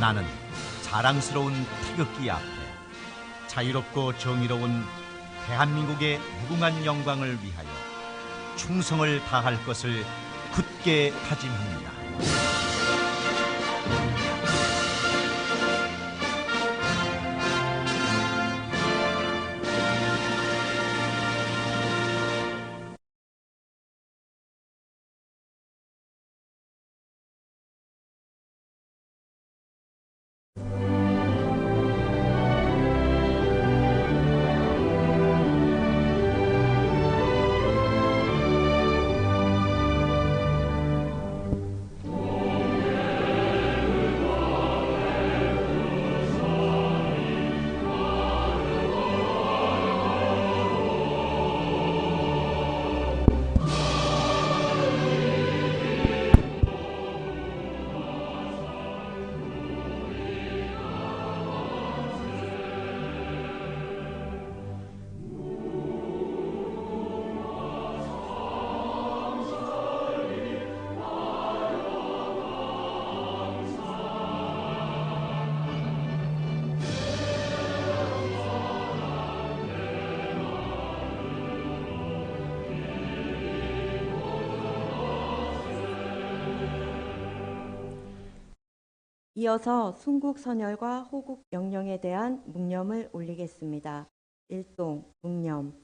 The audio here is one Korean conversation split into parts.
나는 자랑스러운 태극기 앞에 자유롭고 정의로운 대한민국의 무궁한 영광을 위하여 충성을 다할 것을 굳게 다짐합니다. 이어서 순국 선열과 호국 영령에 대한 묵념을 올리겠습니다. 일동 묵념.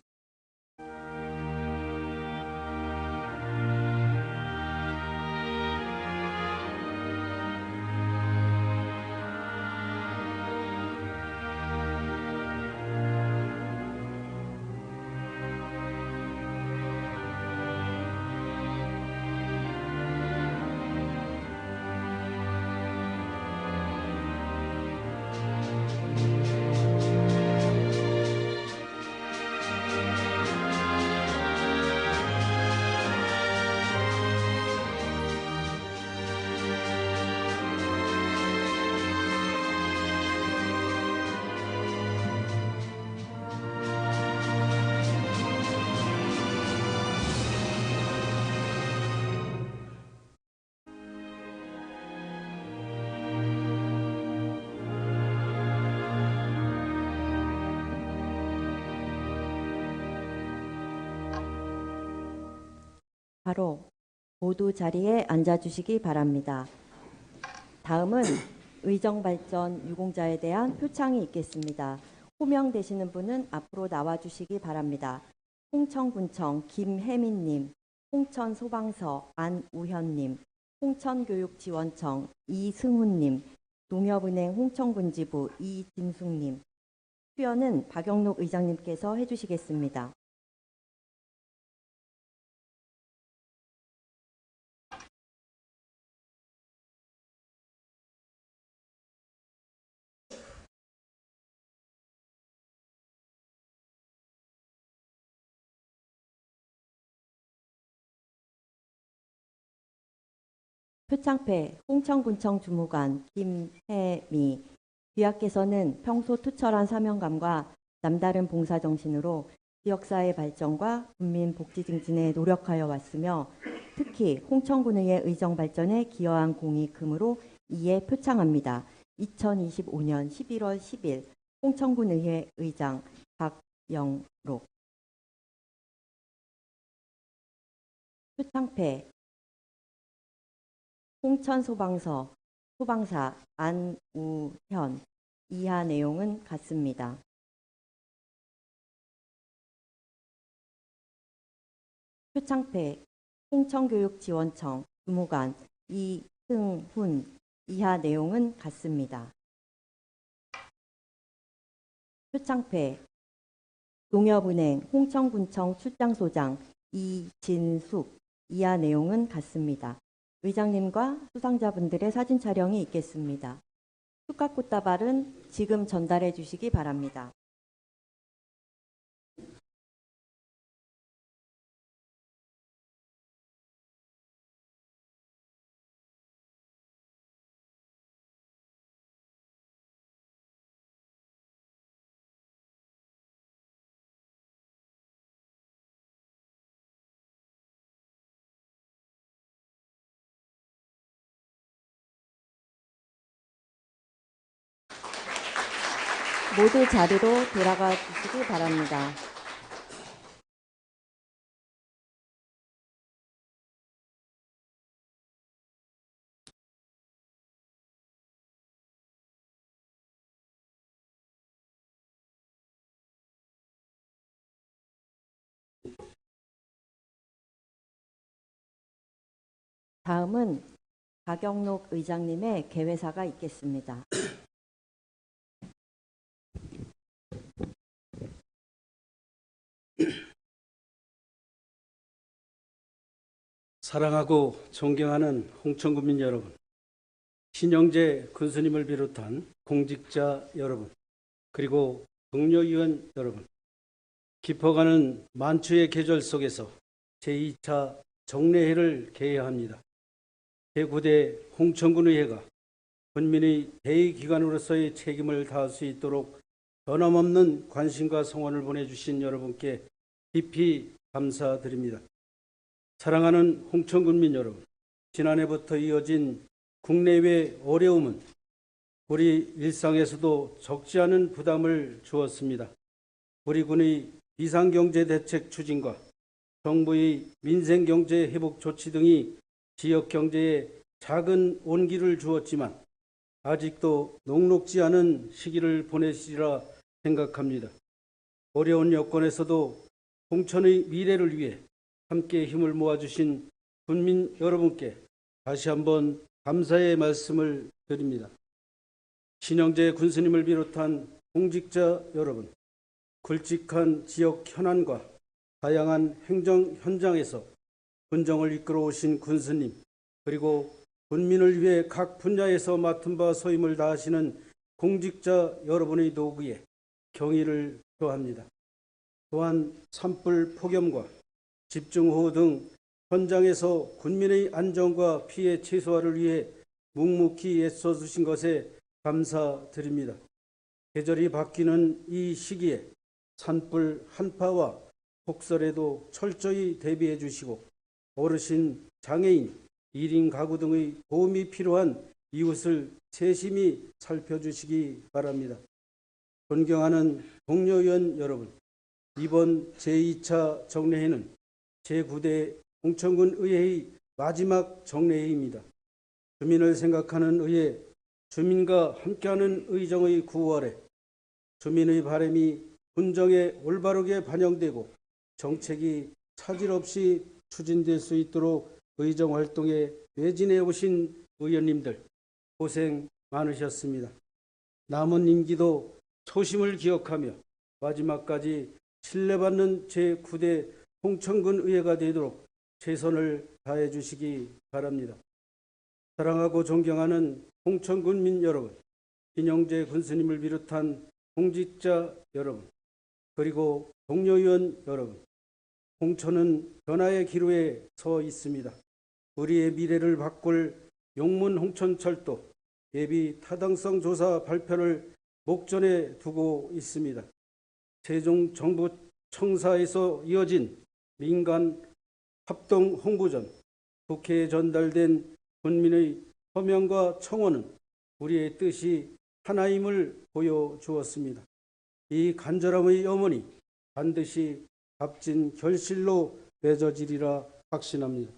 바로 모두 자리에 앉아주시기 바랍니다. 다음은 의정발전 유공자에 대한 표창이 있겠습니다. 호명되시는 분은 앞으로 나와주시기 바랍니다. 홍천군청 김혜민님, 홍천소방서 안우현님, 홍천교육지원청 이승훈님, 농협은행 홍천군지부 이진숙님, 수여는 박영록 의장님께서 해주시겠습니다. 표창패 홍천군청 주무관 김혜미, 귀하께서는 평소 투철한 사명감과 남다른 봉사정신으로 지역사회 발전과 국민 복지 증진에 노력하여 왔으며 특히 홍천군의회 의정 발전에 기여한 공이 크므로 이에 표창합니다. 2025년 11월 10일 홍천군의회 의장 박영록. 표창패 홍천소방서 소방사 안우현, 이하 내용은 같습니다. 표창패 홍천교육지원청 주무관 이승훈, 이하 내용은 같습니다. 표창패 농협은행 홍천군청 출장소장 이진숙, 이하 내용은 같습니다. 의장님과 수상자분들의 사진 촬영이 있겠습니다. 축하꽃다발은 지금 전달해 주시기 바랍니다. 모두 자리로 돌아가 주시기 바랍니다. 다음은 박영록 의장님의 개회사가 있겠습니다. 사랑하고 존경하는 홍천군민 여러분, 신영재 군수님을 비롯한 공직자 여러분, 그리고 동료위원 여러분, 깊어가는 만추의 계절 속에서 제2차 정례회를 개회합니다. 제9대 홍천군의회가 군민의 대의기관으로서의 책임을 다할 수 있도록 변함없는 관심과 성원을 보내주신 여러분께 깊이 감사드립니다. 사랑하는 홍천군민 여러분, 지난해부터 이어진 국내외 어려움은 우리 일상에서도 적지 않은 부담을 주었습니다. 우리 군의 비상경제대책 추진과 정부의 민생경제 회복 조치 등이 지역경제에 작은 온기를 주었지만 아직도 녹록지 않은 시기를 보내시리라 생각합니다. 어려운 여건에서도 홍천의 미래를 위해 함께 힘을 모아주신 군민 여러분께 다시 한번 감사의 말씀을 드립니다. 신영재 군수님을 비롯한 공직자 여러분, 굵직한 지역 현안과 다양한 행정 현장에서 군정을 이끌어 오신 군수님, 그리고 군민을 위해 각 분야에서 맡은 바 소임을 다하시는 공직자 여러분의 도구에 경의를 표합니다. 또한 산불 폭염과 집중호우 등 현장에서 군민의 안전과 피해 최소화를 위해 묵묵히 애써주신 것에 감사드립니다. 계절이 바뀌는 이 시기에 산불 한파와 폭설에도 철저히 대비해 주시고 어르신, 장애인, 1인 가구 등의 도움이 필요한 이웃을 세심히 살펴주시기 바랍니다. 존경하는 동료위원 여러분, 이번 제2차 정례회는 제9대 홍천군 의회의 마지막 정례회입니다. 주민을 생각하는 의회, 주민과 함께하는 의정의 구월에 주민의 바람이 군정에 올바르게 반영되고 정책이 차질 없이 추진될 수 있도록 의정 활동에 매진해 오신 의원님들 고생 많으셨습니다. 남은 임기도 초심을 기억하며 마지막까지 신뢰받는 제9대 홍천군 의회가 되도록 최선을 다해 주시기 바랍니다. 사랑하고 존경하는 홍천군민 여러분, 신영재 군수님을 비롯한 공직자 여러분, 그리고 동료위원 여러분, 홍천은 변화의 기로에 서 있습니다. 우리의 미래를 바꿀 용문 홍천철도 예비 타당성 조사 발표를 목전에 두고 있습니다. 세종 정부 청사에서 이어진 민간 합동 홍보전, 국회에 전달된 군민의 서명과 청원은 우리의 뜻이 하나임을 보여주었습니다. 이 간절함의 염원이 반드시 값진 결실로 맺어지리라 확신합니다.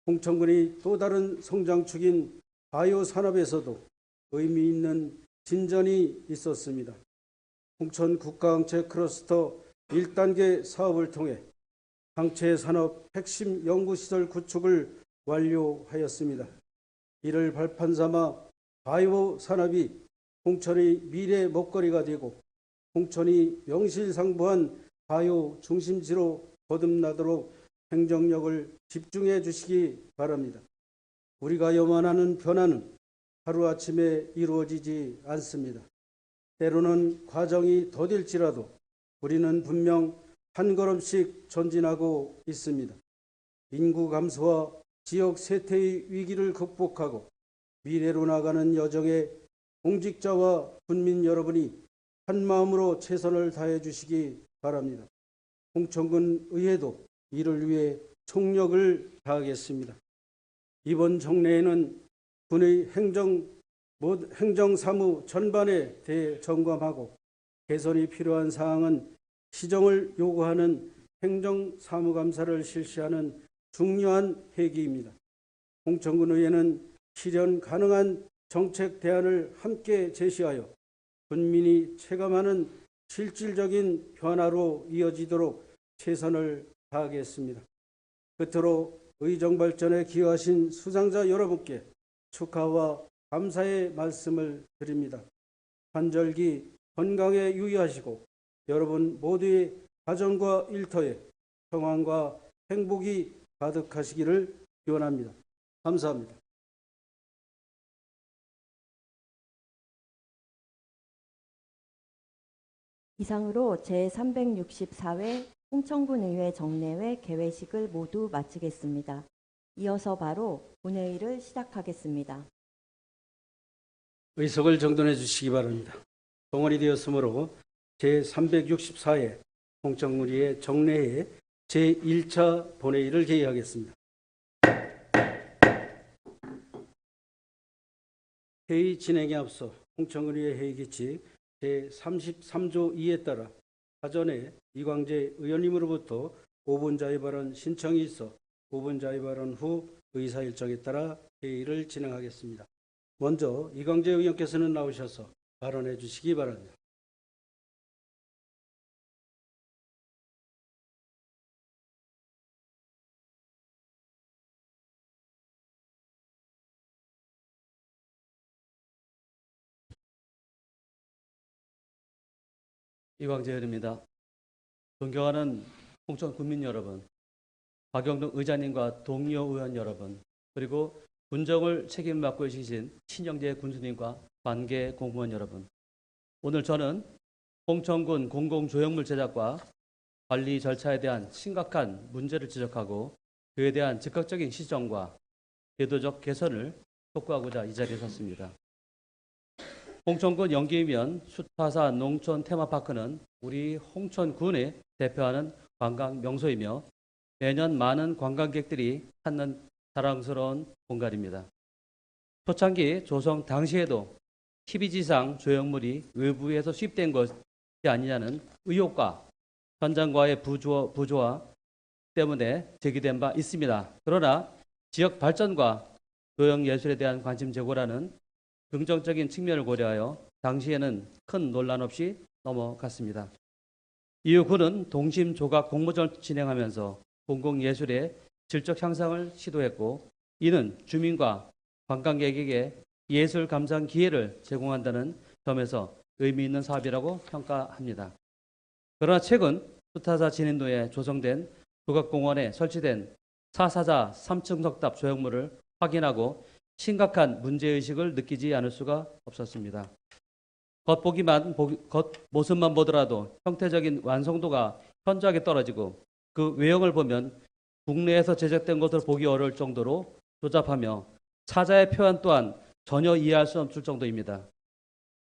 홍천군이 또 다른 성장축인 바이오 산업에서도 의미 있는 진전이 있었습니다. 홍천 국가항체 클러스터 1단계 사업을 통해 항체 산업 핵심 연구시설 구축을 완료하였습니다. 이를 발판 삼아 바이오 산업이 홍천의 미래 먹거리가 되고 홍천이 명실상부한 바이오 중심지로 거듭나도록 행정력을 집중해 주시기 바랍니다. 우리가 염원하는 변화는 하루아침에 이루어지지 않습니다. 때로는 과정이 더딜지라도 우리는 분명 한 걸음씩 전진하고 있습니다. 인구 감소와 지역 쇠퇴의 위기를 극복하고 미래로 나가는 여정에 공직자와 군민 여러분이 한 마음으로 최선을 다해 주시기 바랍니다. 홍천군 의회도 이를 위해 총력을 다하겠습니다. 이번 정례에는 군의 행정 행정사무 전반에 대해 점검하고 개선이 필요한 사항은 시정을 요구하는 행정사무감사를 실시하는 중요한 회기입니다. 홍천군 의회는 실현 가능한 정책 대안을 함께 제시하여 군민이 체감하는 실질적인 변화로 이어지도록 최선을 다하겠습니다. 끝으로 의정 발전에 기여하신 수상자 여러분께 축하와 감사의 말씀을 드립니다. 환절기 건강에 유의하시고 여러분 모두의 가정과 일터에 평안과 행복이 가득하시기를 기원합니다. 감사합니다. 이상으로 제364회 홍천군 의회 정례회 개회식을 모두 마치겠습니다. 이어서 바로 본회의를 시작하겠습니다. 의석을 정돈해 주시기 바랍니다. 동원이 되었으므로 제364회 홍천군 의회 정례회 제1차 본회의를 개의하겠습니다. 회의 진행에 앞서 홍천군 의회 회의 규칙 제33조 2에 따라 사전에 이광재 의원님으로부터 5분 자유 발언 신청이 있어 5분 자유 발언 후 의사 일정에 따라 회의를 진행하겠습니다. 먼저 이광재 의원께서는 나오셔서 발언해 주시기 바랍니다. 이광재 의원입니다. 존경하는 홍천 군민 여러분, 박영동 의장님과 동료 의원 여러분, 그리고 군정을 책임을 맡고 계신 친영재 군수님과 관계 공무원 여러분, 오늘 저는 홍천군 공공조형물 제작과 관리 절차에 대한 심각한 문제를 지적하고 그에 대한 즉각적인 시정과 제도적 개선을 촉구하고자 이 자리에 섰습니다. 홍천군 영기면 수타사 농촌 테마파크는 우리 홍천군을 대표하는 관광 명소이며 매년 많은 관광객들이 찾는 자랑스러운 공간입니다. 초창기 조성 당시에도 TV지상 조형물이 외부에서 수입된 것이 아니냐는 의혹과 현장과의 부조화 때문에 제기된 바 있습니다. 그러나 지역 발전과 조형예술에 대한 관심 제고라는 긍정적인 측면을 고려하여 당시에는 큰 논란 없이 넘어갔습니다. 이후 군은 동심 조각 공모전을 진행하면서 공공예술의 질적 향상을 시도했고 이는 주민과 관광객에게 예술 감상 기회를 제공한다는 점에서 의미 있는 사업이라고 평가합니다. 그러나 최근 수타사 진인도에 조성된 조각공원에 설치된 사사자 3층 석탑 조형물을 확인하고 심각한 문제의식을 느끼지 않을 수가 없었습니다. 겉모습만 보더라도 형태적인 완성도가 현저하게 떨어지고 그 외형을 보면 국내에서 제작된 것으로 보기 어려울 정도로 조잡하며 사자의 표현 또한 전혀 이해할 수 없을 정도입니다.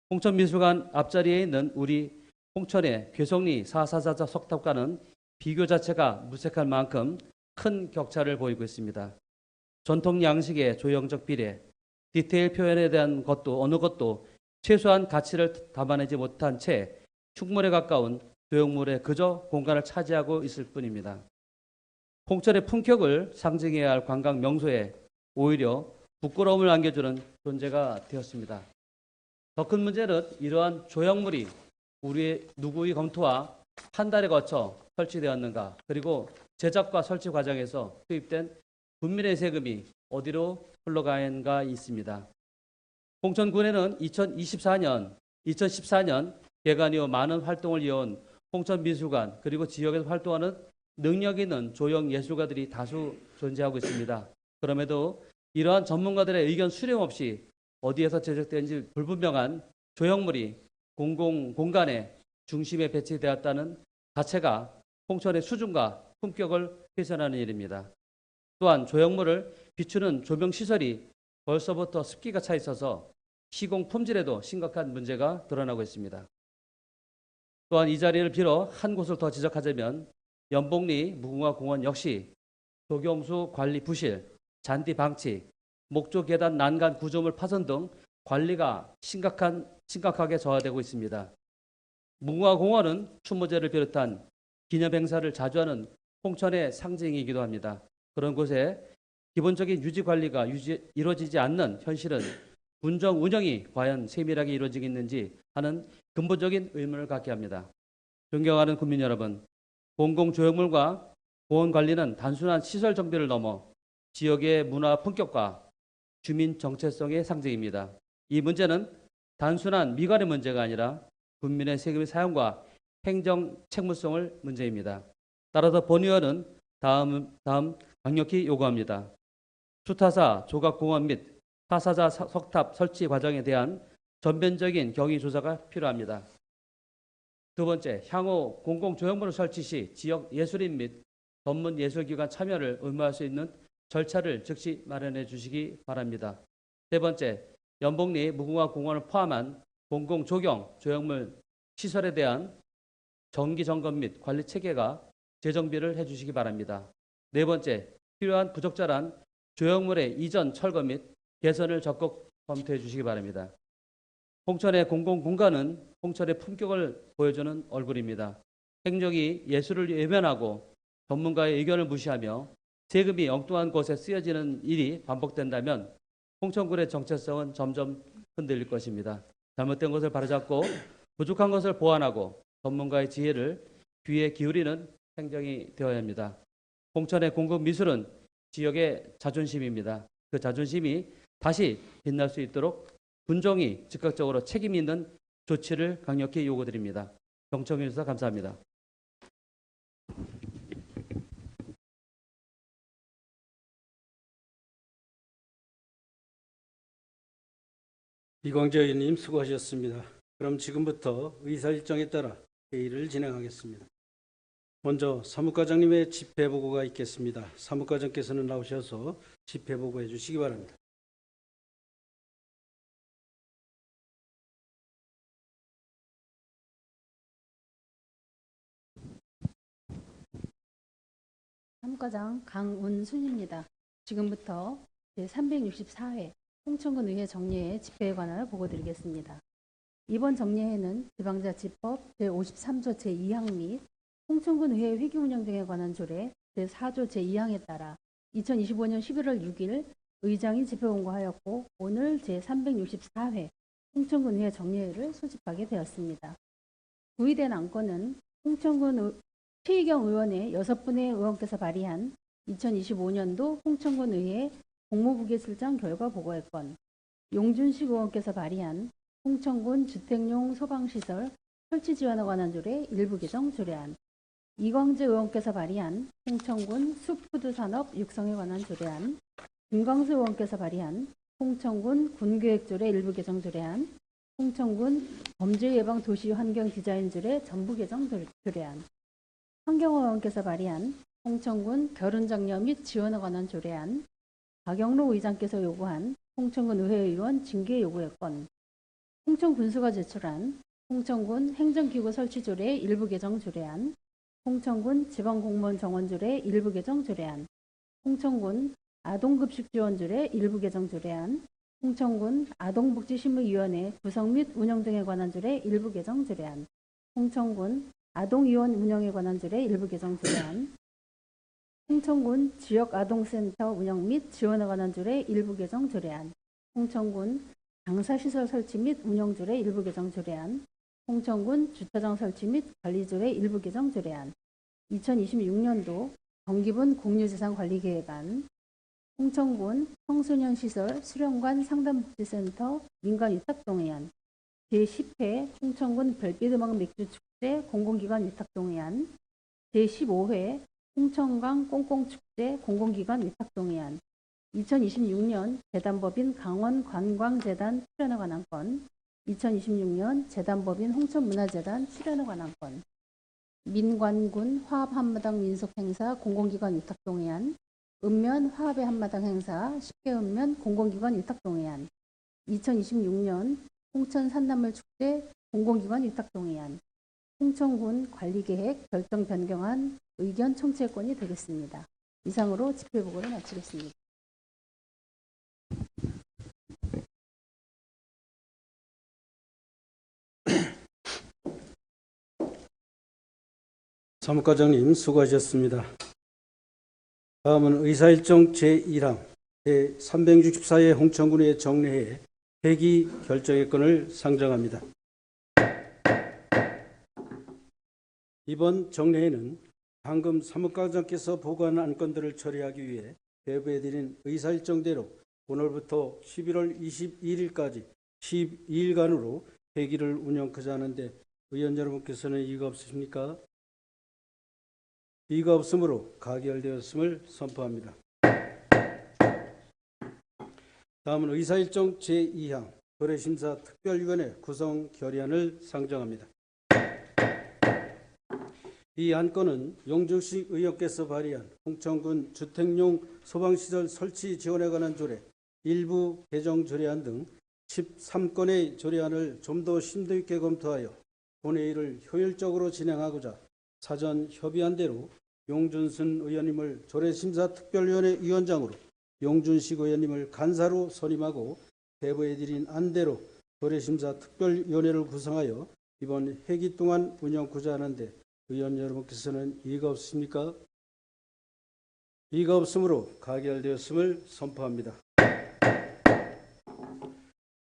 홍천미술관 앞자리에 있는 우리 홍천의 괴성리 사사자 석탑과는 비교 자체가 무색할 만큼 큰 격차를 보이고 있습니다. 전통 양식의 조형적 비례, 디테일 표현에 대한 것도 어느 것도 최소한 가치를 담아내지 못한 채 흉물에 가까운 조형물에 그저 공간을 차지하고 있을 뿐입니다. 홍천의 품격을 상징해야 할 관광 명소에 오히려 부끄러움을 안겨주는 존재가 되었습니다. 더 큰 문제는 이러한 조형물이 우리의 누구의 검토와 판단에 거쳐 설치되었는가, 그리고 제작과 설치 과정에서 투입된 국민의 세금이 어디로 흘러가는가 있습니다. 홍천군에는 2014년 개관 이후 많은 활동을 이어온 홍천미술관 그리고 지역에서 활동하는 능력 있는 조형 예술가들이 다수 존재하고 있습니다. 그럼에도 이러한 전문가들의 의견 수렴 없이 어디에서 제작된지 불분명한 조형물이 공공공간의 중심에 배치되었다는 자체가 홍천의 수준과 품격을 훼손하는 일입니다. 또한 조형물을 비추는 조명시설이 벌써부터 습기가 차 있어서 시공 품질에도 심각한 문제가 드러나고 있습니다. 또한 이 자리를 빌어 한 곳을 더 지적하자면 연봉리 무궁화공원 역시 조경수 관리 부실, 잔디 방치, 목조 계단 난간 구조물 파손 등 관리가 심각하게 저하되고 있습니다. 무궁화공원은 추모제를 비롯한 기념 행사를 자주 하는 홍천의 상징이기도 합니다. 그런 곳에 기본적인 유지 관리가 이루어지지 않는 현실은 군정 운영이 과연 세밀하게 이루어지겠는지 하는 근본적인 의문을 갖게 합니다. 존경하는 국민 여러분, 공공조형물과 공원 관리는 단순한 시설 정비를 넘어 지역의 문화 품격과 주민 정체성의 상징입니다. 이 문제는 단순한 미관의 문제가 아니라 국민의 세금의 사용과 행정 책무성을 문제입니다. 따라서 본의원은 다음 강력히 요구합니다. 수타사 조각공원 및 타사자 석탑 설치 과정에 대한 전면적인 경위 조사가 필요합니다. 두 번째, 향후 공공조형물을 설치 시 지역 예술인 및 전문 예술기관 참여를 의무화할 수 있는 절차를 즉시 마련해 주시기 바랍니다. 세 번째, 연복리 무궁화공원을 포함한 공공조경 조형물 시설에 대한 정기 점검 및 관리 체계가 재정비를 해주시기 바랍니다. 네 번째, 필요한 부적절한 조형물의 이전 철거 및 개선을 적극 검토해 주시기 바랍니다. 홍천의 공공공간은 홍천의 품격을 보여주는 얼굴입니다. 행정이 예술을 외면하고 전문가의 의견을 무시하며 세금이 엉뚱한 곳에 쓰여지는 일이 반복된다면 홍천군의 정체성은 점점 흔들릴 것입니다. 잘못된 것을 바로잡고 부족한 것을 보완하고 전문가의 지혜를 귀에 기울이는 행정이 되어야 합니다. 홍천의 공공미술은 지역의 자존심입니다. 그 자존심이 다시 빛날 수 있도록 군정이 즉각적으로 책임 있는 조치를 강력히 요구드립니다. 경청해 주셔서 감사합니다. 이광재 의원님 수고하셨습니다. 그럼 지금부터 의사 일정에 따라 회의를 진행하겠습니다. 먼저 사무과장님의 집회보고가 있겠습니다. 사무과장께서는 나오셔서 집회보고해 주시기 바랍니다. 사무과장 강운순입니다. 지금부터 제364회 홍천군 의회 정례회 집회에 관하여 보고드리겠습니다. 이번 정례회는 지방자치법 제53조 제2항 및 홍천군 의회 회기 운영 등에 관한 조례 제4조 제2항에 따라 2025년 11월 6일 의장이 집회 공고하였고 오늘 제364회 홍천군 의회 정례회를 소집하게 되었습니다. 구의된 안건은 홍천군 최희경 의원의 6분의 의원께서 발의한 2025년도 홍천군 의회 공무부계실장 결과 보고의 건, 용준식 의원께서 발의한 홍천군 주택용 소방시설 설치 지원에 관한 조례 일부 개정 조례안, 이광재 의원께서 발의한 홍천군 숲푸드산업 육성에 관한 조례안, 김광수 의원께서 발의한 홍천군 군계획조례 일부 개정 조례안, 홍천군 범죄예방 도시환경 디자인 조례 전부 개정 조례안, 황경호 의원께서 발의한 홍천군 결혼장려 및 지원에 관한 조례안, 박영로 의장께서 요구한 홍천군 의회의원 징계 요구의 건, 홍천군수가 제출한 홍천군 행정기구 설치 조례 일부 개정 조례안, 홍천군 지방공무원 정원 조례 일부 개정 조례안, 홍천군 아동급식 지원 조례 일부 개정 조례안, 홍천군 아동복지심의위원회 구성 및 운영 등에 관한 조례 일부 개정 조례안, 홍천군 아동위원 운영에 관한 조례 일부 개정 조례안, 홍천군 지역아동센터 운영 및 지원에 관한 조례 일부 개정 조례안, 홍천군 장사시설 설치 및 운영 조례 일부 개정 조례안, 홍천군 주차장 설치 및 관리 조례 일부 개정 조례안, 2026년도 정기분 공유재산 관리계획안, 홍천군 청소년 시설 수련관 상담복지센터 민간 위탁 동의안, 제10회 홍천군 별빛음악 맥주축제 공공기관 위탁 동의안, 제15회 홍천강 꽁꽁축제 공공기관 위탁 동의안, 2026년 재단법인 강원관광재단 출연에 관한 건, 2026년 재단법인 홍천문화재단 출연에 관한 건, 민관군 화합 한마당 민속행사 공공기관 위탁 동의안, 읍면 화합의 한마당 행사 10개 읍면 공공기관 위탁 동의안, 2026년 홍천 산나물 축제 공공기관 위탁 동의안, 홍천군 관리계획 결정 변경안 의견 청취권이 되겠습니다. 이상으로 집회보고를 마치겠습니다. 사무과장님 수고하셨습니다. 다음은 의사일정 제1항 제364회 홍천군의 정례회 회기 결정의 건을 상정합니다. 이번 정례회는 방금 사무과장께서 보고한 안건들을 처리하기 위해 배부해드린 의사일정대로 오늘부터 11월 22일까지 12일간으로 회기를 운영하자 하는데 의원 여러분께서는 이의가 없으십니까? 이의가 없으므로 가결되었음을 선포합니다. 다음은 의사일정 제2항 도래심사 특별위원회 구성 결의안을 상정합니다. 이 안건은 용준식 의원께서 발의한 홍천군 주택용 소방시설 설치 지원에 관한 조례, 일부 개정 조례안 등 13건의 조례안을 좀 더 심도 있게 검토하여 본회의를 효율적으로 진행하고자 사전 협의한 대로 용준순 의원님을 조례심사특별위원회 위원장으로 용준식 의원님을 간사로 선임하고 배부해드린 안대로 조례심사특별위원회를 구성하여 이번 회기 동안 운영하고자 하는데 의원 여러분께서는 이의가 없으십니까? 이의가 없으므로 가결되었음을 선포합니다.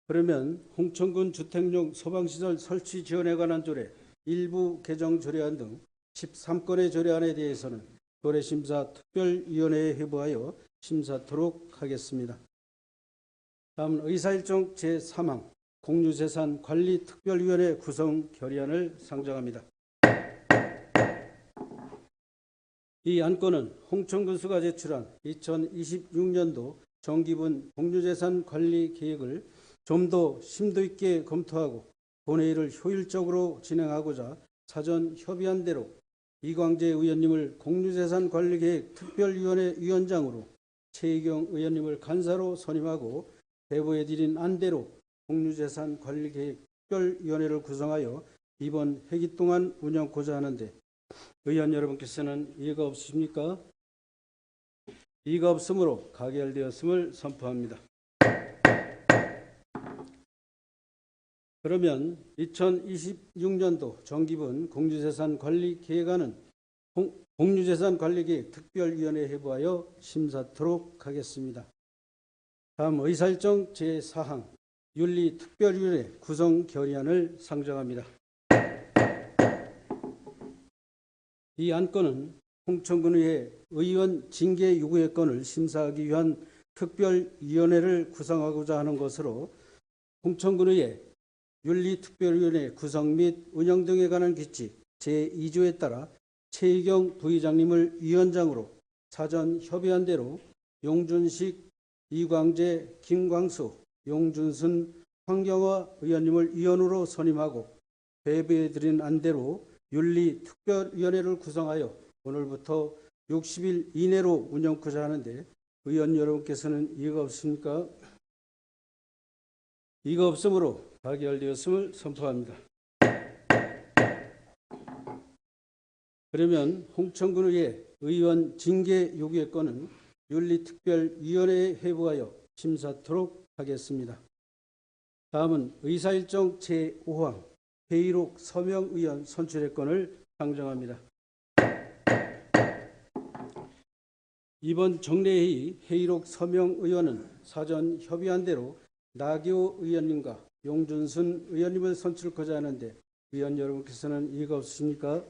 그러면 홍천군 주택용 소방시설 설치 지원에 관한 조례, 일부 개정 조례안 등 13건의 조례안에 대해서는 조례심사특별위원회에 회부하여 심사토록 하겠습니다. 다음은 의사일정 제3항 공유재산관리특별위원회 구성 결의안을 상정합니다. 이 안건은 홍천군수가 제출한 2026년도 정기분 공유재산 관리 계획을 좀 더 심도 있게 검토하고 본회의를 효율적으로 진행하고자 사전 협의한 대로 이광재 의원님을 공유재산관리계획 특별위원회 위원장으로 최희경 의원님을 간사로 선임하고 배부해드린 안대로 공유재산관리계획 특별위원회를 구성하여 이번 회기 동안 운영하고자 하는데 의원 여러분께서는 이의가 없으십니까? 이의가 없으므로 가결되었음을 선포합니다. 그러면 2026년도 정기분 공유재산관리계획안은 공유재산관리계획 특별위원회에 회부하여 심사토록 하겠습니다. 다음 의사일정 제4항 윤리특별위원회 구성 결의안을 상정합니다. 이 안건은 홍천군의회 의원 징계 요구의 건을 심사하기 위한 특별위원회를 구성하고자 하는 것으로 홍천군의회 윤리특별위원회 구성 및 운영 등에 관한 규칙 제2조에 따라 최희경 부의장님을 위원장으로 사전 협의한 대로 용준식, 이광재, 김광수, 용준순, 황경화 의원님을 위원으로 선임하고 배부해드린 안대로 윤리특별위원회를 구성하여 오늘부터 60일 이내로 운영하고자 하는데 의원 여러분께서는 이의가 없습니까? 이의가 없으므로 가결되었음을 선포합니다. 그러면 홍천군의회 의원 징계 요구의 건은 윤리특별위원회에 회부하여 심사토록 하겠습니다. 다음은 의사일정 제5항 회의록 서명 의원 선출의 건을 상정합니다. 이번 정례회의 회의록 서명 의원은 사전 협의한 대로 나교 의원님과 용준순 의원님을 선출하고자 하는데 의원 여러분께서는 이의가 없으십니까?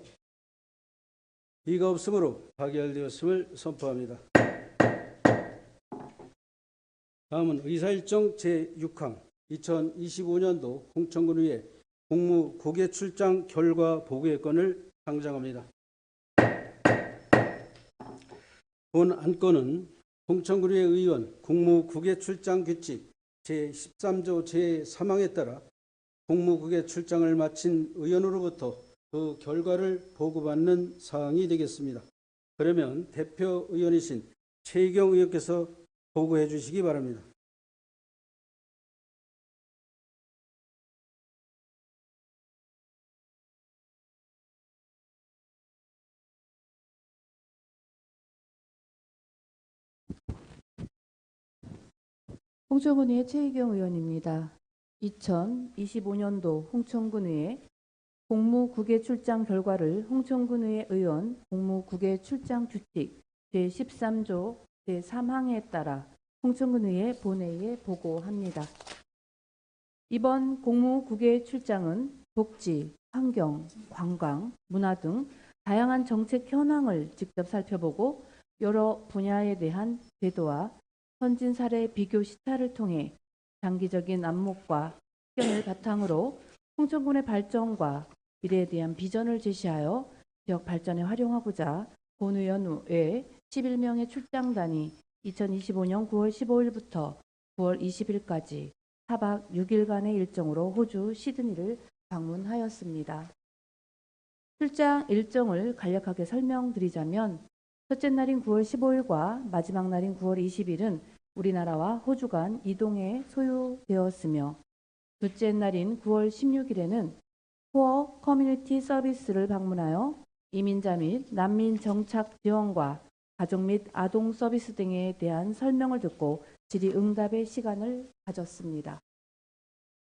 이의가 없으므로 가결되었음을 선포합니다. 다음은 의사일정 제6항 2025년도 홍천군의회 공무 국외 출장 결과 보고의 건을 상정합니다. 본 안건은 홍천군의회 의원 공무 국외 출장 규칙 제13조 제3항에 따라 공무 국외 출장을 마친 의원으로부터 그 결과를 보고받는 사항이 되겠습니다. 그러면 대표 의원이신 최희경 의원께서 보고해 주시기 바랍니다. 홍천군의회 최희경 의원입니다. 2025년도 홍천군의회 공무국외 출장 결과를 홍천군의회 의원 공무국외 출장 규칙 제13조 제3항에 따라 홍천군의회 본회의에 보고합니다. 이번 공무국외 출장은 복지, 환경, 관광, 문화 등 다양한 정책 현황을 직접 살펴보고 여러 분야에 대한 제도와 선진 사례 비교 시타를 통해 장기적인 안목과 실견을 바탕으로 홍천군의 발전과 미래에 대한 비전을 제시하여 지역 발전에 활용하고자 본 의원 외 11명의 출장단이 2025년 9월 15일부터 9월 20일까지 4박 6일간의 일정으로 호주 시드니를 방문하였습니다. 출장 일정을 간략하게 설명드리자면 첫째 날인 9월 15일과 마지막 날인 9월 20일은 우리나라와 호주 간 이동에 소요되었으며 둘째 날인 9월 16일에는 코어 커뮤니티 서비스를 방문하여 이민자 및 난민 정착 지원과 가족 및 아동 서비스 등에 대한 설명을 듣고 질의응답의 시간을 가졌습니다.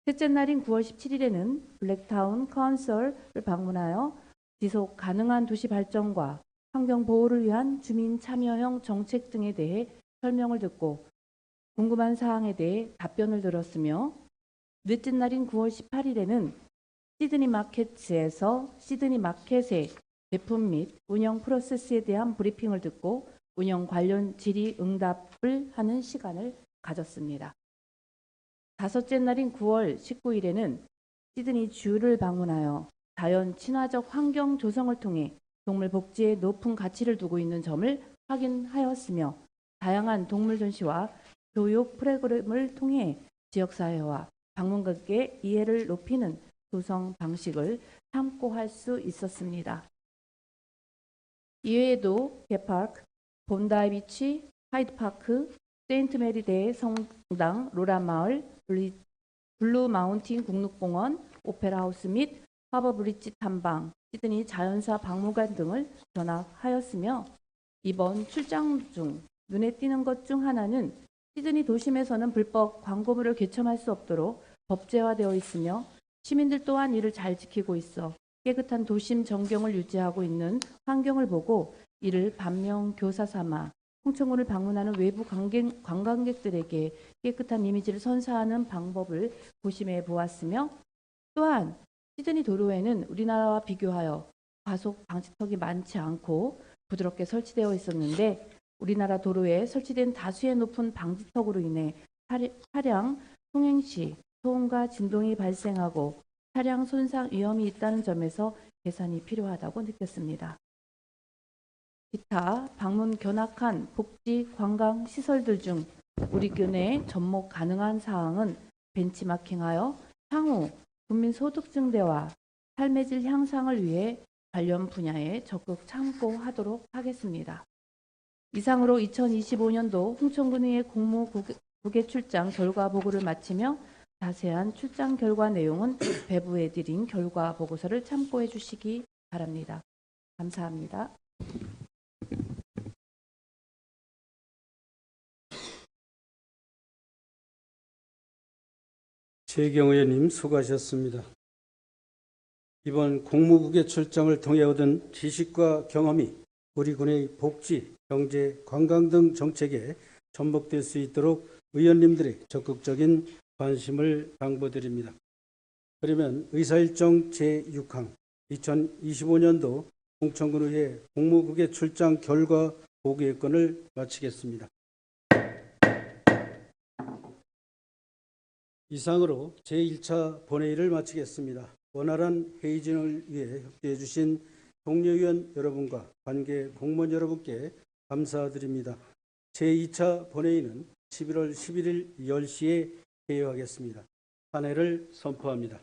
셋째 날인 9월 17일에는 블랙타운 컨설을 방문하여 지속 가능한 도시 발전과 환경 보호를 위한 주민 참여형 정책 등에 대해 설명을 듣고 궁금한 사항에 대해 답변을 들었으며 넷째 날인 9월 18일에는 시드니 마켓에서 시드니 마켓의 제품 및 운영 프로세스에 대한 브리핑을 듣고 운영 관련 질의응답을 하는 시간을 가졌습니다. 다섯째 날인 9월 19일에는 시드니 주를 방문하여 자연 친화적 환경 조성을 통해 동물 복지에 높은 가치를 두고 있는 점을 확인하였으며 다양한 동물 전시와 교육 프로그램을 통해 지역사회와 방문객의 이해를 높이는 조성 방식을 참고할 수 있었습니다. 이외에도 개파크, 본다이비치, 하이드파크, 세인트 메리대 성당, 로라마을, 블루 마운틴 국립공원, 오페라하우스 및 하버 브릿지 탐방, 시드니 자연사 박물관 등을 견학하였으며 이번 출장 중 눈에 띄는 것 중 하나는 시드니 도심에서는 불법 광고물을 개첨할 수 없도록 법제화되어 있으며 시민들 또한 이를 잘 지키고 있어 깨끗한 도심 전경을 유지하고 있는 환경을 보고 이를 반면교사 삼아 홍천군을 방문하는 외부 관광객들에게 깨끗한 이미지를 선사하는 방법을 고심해 보았으며 또한 시드니 도로에는 우리나라와 비교하여 과속 방지턱이 많지 않고 부드럽게 설치되어 있었는데 우리나라 도로에 설치된 다수의 높은 방지턱으로 인해 차량 통행 시 소음과 진동이 발생하고 차량 손상 위험이 있다는 점에서 개선이 필요하다고 느꼈습니다. 기타 방문 견학한 복지 관광 시설들 중 우리 군에 접목 가능한 사항은 벤치마킹하여 향후 국민 소득 증대와 삶의 질 향상을 위해 관련 분야에 적극 참고하도록 하겠습니다. 이상으로 2025년도 홍천군의회 공무국외 출장 결과 보고를 마치며 자세한 출장 결과 내용은 배부해드린 결과 보고서를 참고해 주시기 바랍니다. 감사합니다. 최경 의원님 수고하셨습니다. 이번 공무국외 출장을 통해 얻은 지식과 경험이 우리 군의 복지, 경제, 관광 등 정책에 접목될 수 있도록 의원님들의 적극적인 관심을 당부드립니다. 그러면 의사일정 제6항 2025년도 홍천군의회 공무국외 출장 결과 보고의 건을 마치겠습니다. 이상으로 제1차 본회의를 마치겠습니다. 원활한 회의 진행을 위해 협조해 주신 동료위원 여러분과 관계 공무원 여러분께 감사드립니다. 제2차 본회의는 11월 11일 10시에 개요하겠습니다. 탄핵을 선포합니다.